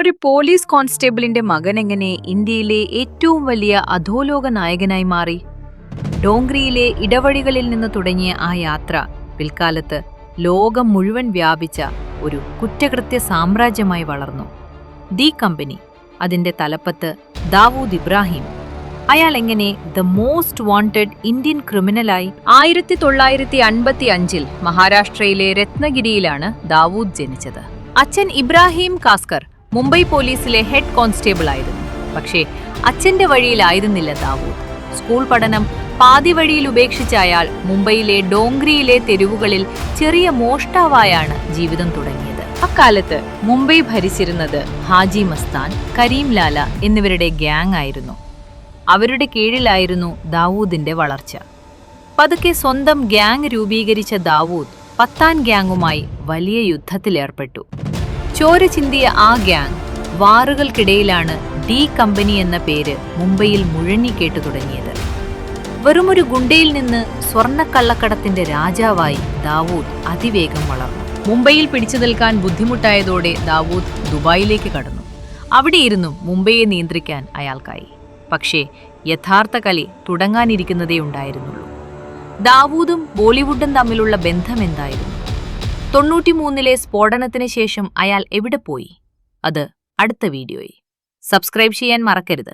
ഒരു പോലീസ് കോൺസ്റ്റേബിളിന്റെ മകൻ എങ്ങനെ ഇന്ത്യയിലെ ഏറ്റവും വലിയ അധോലോക നായകനായി മാറി? ഡോങ്ക്രിയിലെ ഇടവഴികളിൽ നിന്ന് തുടങ്ങിയ ആ യാത്ര പിൽക്കാലത്ത് ലോകം മുഴുവൻ വ്യാപിച്ച ഒരു കുറ്റകൃത്യ സാമ്രാജ്യമായി വളർന്നു. ദി കമ്പനി, അതിന്റെ തലപ്പത്ത് ദാവൂദ് ഇബ്രാഹിം. അയാൾ എങ്ങനെ ദ മോസ്റ്റ് വാണ്ടഡ് ഇന്ത്യൻ ക്രിമിനലായി? 1955 മഹാരാഷ്ട്രയിലെ രത്നഗിരിയിലാണ് ദാവൂദ് ജനിച്ചത്. അച്ഛൻ ഇബ്രാഹിം കാസ്കർ മുംബൈ പോലീസിലെ ഹെഡ് കോൺസ്റ്റേബിൾ ആയിരുന്നു. പക്ഷേ അച്ഛന്റെ വഴിയിലായിരുന്നില്ല ദാവൂദ്. സ്കൂൾ പഠനം പാതി വഴിയിൽ ഉപേക്ഷിച്ച അയാൾ മുംബൈയിലെ ഡോങ്ക്രിയിലെ തെരുവുകളിൽ ചെറിയ മോഷ്ടാവായാണ് ജീവിതം തുടങ്ങിയത്. അക്കാലത്ത് മുംബൈ ഭരിച്ചിരുന്നത് ഹാജി മസ്താൻ, കരീം ലാല എന്നിവരുടെ ഗ്യാങ് ആയിരുന്നു. അവരുടെ കീഴിലായിരുന്നു ദാവൂദിന്റെ വളർച്ച. പതുക്കെ സ്വന്തം ഗ്യാങ് രൂപീകരിച്ച ദാവൂദ് പത്താൻ ഗ്യാങ്ങുമായി വലിയ യുദ്ധത്തിലേർപ്പെട്ടു. ചോര ചിന്തിയ ആ ഗ്യാങ് വാറുകൾക്കിടയിലാണ് ഡി കമ്പനി എന്ന പേര് മുംബൈയിൽ മുഴങ്ങിക്കേട്ടു തുടങ്ങിയത്. വെറുമൊരു ഗുണ്ടയിൽ നിന്ന് സ്വർണ്ണക്കള്ളക്കടത്തിന്റെ രാജാവായി ദാവൂദ് അതിവേഗം വളർന്നു. മുംബൈയിൽ പിടിച്ചു നിൽക്കാൻ ബുദ്ധിമുട്ടായതോടെ ദാവൂദ് ദുബായിലേക്ക് കടന്നു. അവിടെയിരുന്നു മുംബൈയെ നിയന്ത്രിക്കാൻ അയാൾക്കായി. പക്ഷേ യഥാർത്ഥ കളി തുടങ്ങാനിരിക്കുന്നതേ ഉണ്ടായിരുന്നുള്ളൂ. ദാവൂദും ബോളിവുഡും തമ്മിലുള്ള ബന്ധം എന്തായിരുന്നു? 93 സ്ഫോടനത്തിന് ശേഷം അയാൾ എവിടെ പോയി? അത് അടുത്ത വീഡിയോയിൽ. സബ്സ്ക്രൈബ് ചെയ്യാൻ മറക്കരുത്.